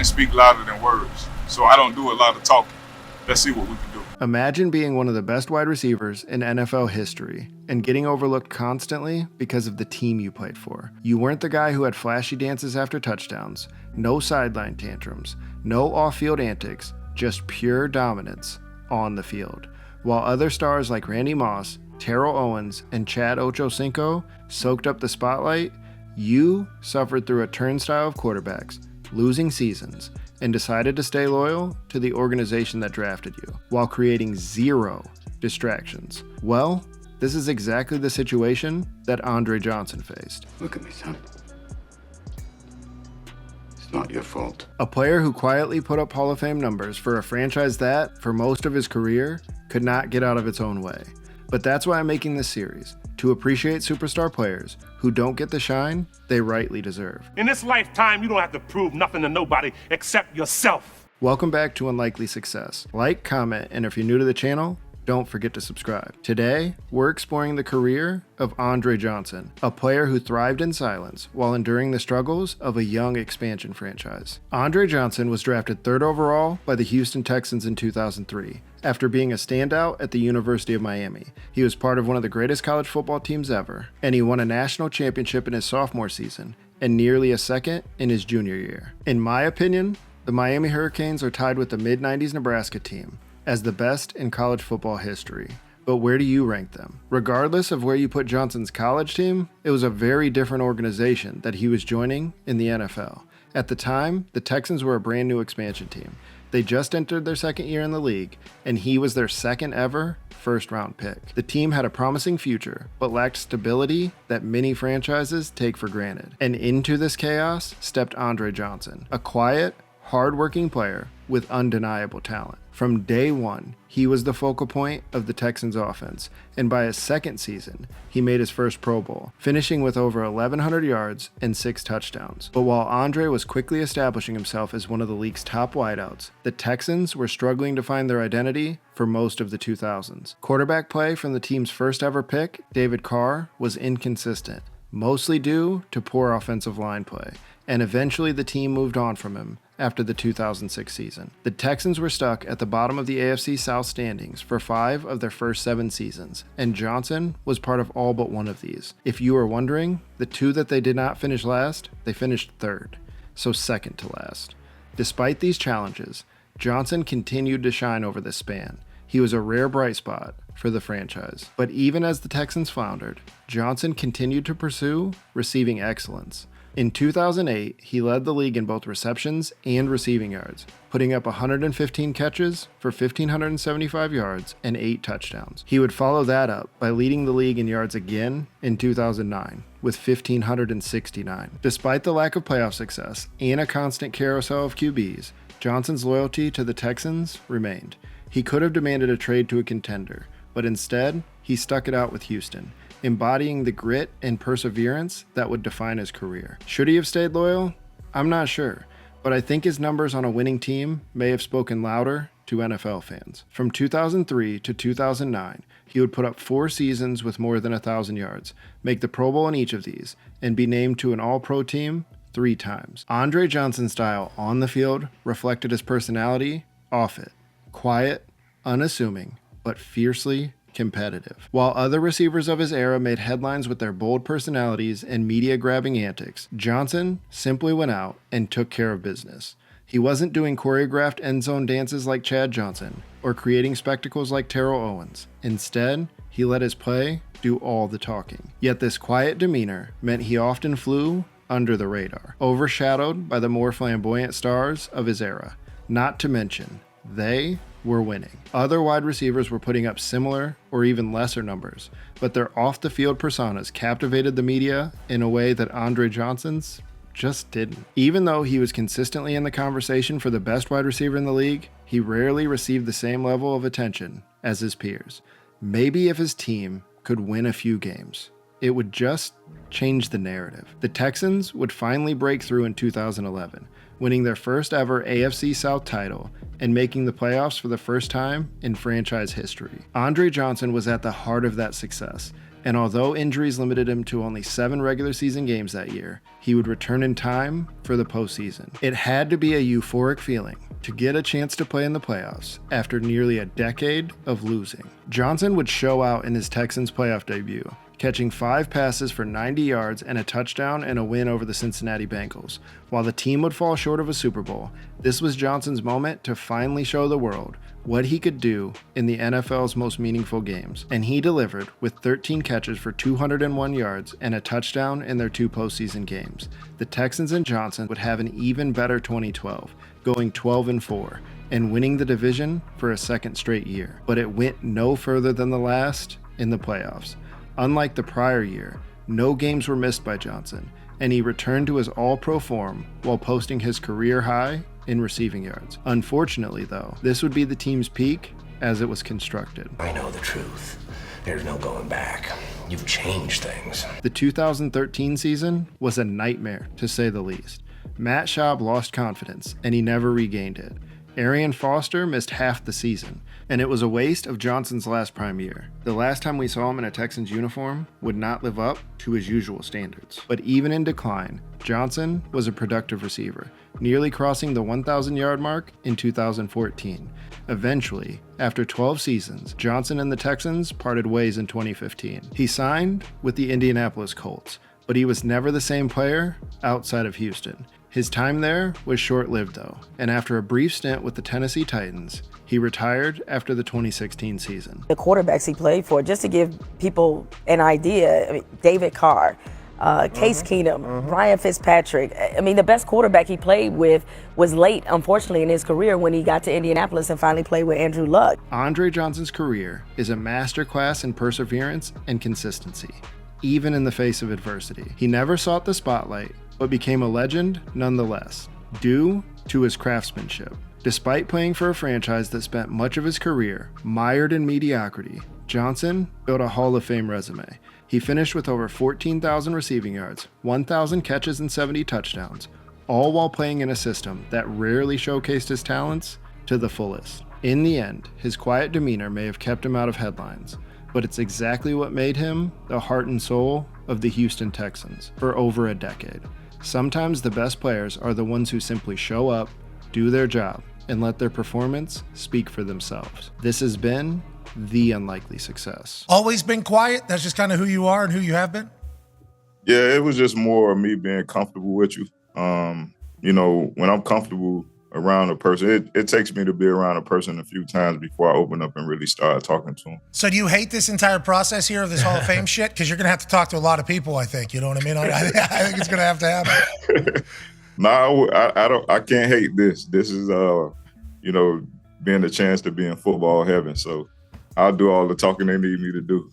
actions speak louder than words. So I don't do a lot of talking. Let's see what we can do. Imagine being one of the best wide receivers in NFL history and getting overlooked constantly because of the team you played for. You weren't the guy who had flashy dances after touchdowns, no sideline tantrums, no off-field antics, just pure dominance on the field. While other stars like Randy Moss, Terrell Owens, and Chad Ochocinco soaked up the spotlight, you suffered through a turnstile of quarterbacks, losing seasons, and decided to stay loyal to the organization that drafted you, while creating zero distractions. Well, this is exactly the situation that Andre Johnson faced. Look at me, son. It's not your fault. A player who quietly put up Hall of Fame numbers for a franchise that, for most of his career, could not get out of its own way. But that's why I'm making this series, to appreciate superstar players who don't get the shine they rightly deserve. In this lifetime, you don't have to prove nothing to nobody except yourself. Welcome back to Unlikely Success. Like, comment, and if you're new to the channel, don't forget to subscribe. Today, we're exploring the career of Andre Johnson, a player who thrived in silence while enduring the struggles of a young expansion franchise. Andre Johnson was drafted 3rd overall by the Houston Texans in 2003. After being a standout at the University of Miami, he was part of one of the greatest college football teams ever, and he won a national championship in his sophomore season and nearly a second in his junior year. In my opinion, the Miami Hurricanes are tied with the mid-90s Nebraska team as the best in college football history. But where do you rank them? Regardless of where you put Johnson's college team, it was a very different organization that he was joining in the NFL. At the time, the Texans were a brand new expansion team. They just entered their second year in the league, and he was their second ever first-round pick. The team had a promising future, but lacked stability that many franchises take for granted. And into this chaos stepped Andre Johnson, a quiet, hard-working player with undeniable talent. From day one, he was the focal point of the Texans offense, and by his second season, he made his first Pro Bowl, finishing with over 1,100 yards and 6 touchdowns. But while Andre was quickly establishing himself as one of the league's top wideouts, the Texans were struggling to find their identity for most of the 2000s. Quarterback play from the team's first ever pick, David Carr, was inconsistent, mostly due to poor offensive line play, and eventually the team moved on from him after the 2006 season. The Texans were stuck at the bottom of the AFC South standings for 5 of their first 7 seasons, and Johnson was part of all but one of these. If you are wondering, the 2 that they did not finish last, they finished 3rd, so second to last. Despite these challenges, Johnson continued to shine over this span. He was a rare bright spot for the franchise. But even as the Texans floundered, Johnson continued to pursue receiving excellence. In 2008, he led the league in both receptions and receiving yards, putting up 115 catches for 1,575 yards and 8 touchdowns. He would follow that up by leading the league in yards again in 2009 with 1,569. Despite the lack of playoff success and a constant carousel of QBs, Johnson's loyalty to the Texans remained. He could have demanded a trade to a contender, but instead, he stuck it out with Houston, embodying the grit and perseverance that would define his career. Should he have stayed loyal? I'm not sure, but I think his numbers on a winning team may have spoken louder to NFL fans. From 2003 to 2009, he would put up 4 seasons with more than 1,000 yards, make the Pro Bowl in each of these, and be named to an All-Pro team 3 times. Andre Johnson's style on the field reflected his personality off it. Quiet, unassuming, but fiercely competitive. While other receivers of his era made headlines with their bold personalities and media-grabbing antics, Johnson simply went out and took care of business. He wasn't doing choreographed end-zone dances like Chad Johnson or creating spectacles like Terrell Owens. Instead, he let his play do all the talking. Yet this quiet demeanor meant he often flew under the radar, overshadowed by the more flamboyant stars of his era. Not to mention, they were winning. Other wide receivers were putting up similar or even lesser numbers, but their off-the-field personas captivated the media in a way that Andre Johnson's just didn't. Even though he was consistently in the conversation for the best wide receiver in the league, he rarely received the same level of attention as his peers. Maybe if his team could win a few games, it would just change the narrative. The Texans would finally break through in 2011, winning their first ever AFC South title and making the playoffs for the first time in franchise history. Andre Johnson was at the heart of that success, And although injuries limited him to only 7 regular season games that year, he would return in time for the postseason. It had to be a euphoric feeling to get a chance to play in the playoffs after nearly a decade of losing. Johnson would show out in his Texans playoff debut, catching 5 passes for 90 yards and a touchdown and a win over the Cincinnati Bengals. While the team would fall short of a Super Bowl, this was Johnson's moment to finally show the world what he could do in the NFL's most meaningful games. And he delivered with 13 catches for 201 yards and a touchdown in their 2 postseason games. The Texans and Johnson would have an even better 2012, going 12-4 and winning the division for a second straight year. But it went no further than the last in the playoffs. Unlike the prior year, no games were missed by Johnson, and he returned to his all-pro form while posting his career high in receiving yards. Unfortunately, though, this would be the team's peak as it was constructed. I know the truth. There's no going back. You've changed things. The 2013 season was a nightmare, to say the least. Matt Schaub lost confidence, and he never regained it. Arian Foster missed half the season, and it was a waste of Johnson's last prime year. The last time we saw him in a Texans uniform would not live up to his usual standards. But even in decline, Johnson was a productive receiver, nearly crossing the 1,000-yard mark in 2014. Eventually, after 12 seasons, Johnson and the Texans parted ways in 2015. He signed with the Indianapolis Colts, but he was never the same player outside of Houston. His time there was short-lived though, and after a brief stint with the Tennessee Titans, he retired after the 2016 season. The quarterbacks he played for, just to give people an idea, I mean, David Carr, Case Keenum, Ryan Fitzpatrick. I mean, the best quarterback he played with was late, unfortunately, in his career when he got to Indianapolis and finally played with Andrew Luck. Andre Johnson's career is a masterclass in perseverance and consistency, even in the face of adversity. He never sought the spotlight, but became a legend nonetheless, due to his craftsmanship. Despite playing for a franchise that spent much of his career mired in mediocrity, Johnson built a Hall of Fame resume. He finished with over 14,000 receiving yards, 1,000 catches and 70 touchdowns, all while playing in a system that rarely showcased his talents to the fullest. In the end, his quiet demeanor may have kept him out of headlines, but it's exactly what made him the heart and soul of the Houston Texans for over a decade. Sometimes the best players are the ones who simply show up, do their job, and let their performance speak for themselves. This has been The Unlikely Success. Always been quiet? That's just kind of who you are and who you have been? Yeah, it was just more of me being comfortable with you. You know, when I'm comfortable around a person, it takes me to be around a person a few times before I open up and really start talking to them. So do you hate this entire process here of this Hall of Fame shit? Because you're going to have to talk to a lot of people, I think. You know what I mean? I think it's going to have to happen. No, I can't hate this. This is, you know, being a chance to be in football heaven. So I'll do all the talking they need me to do.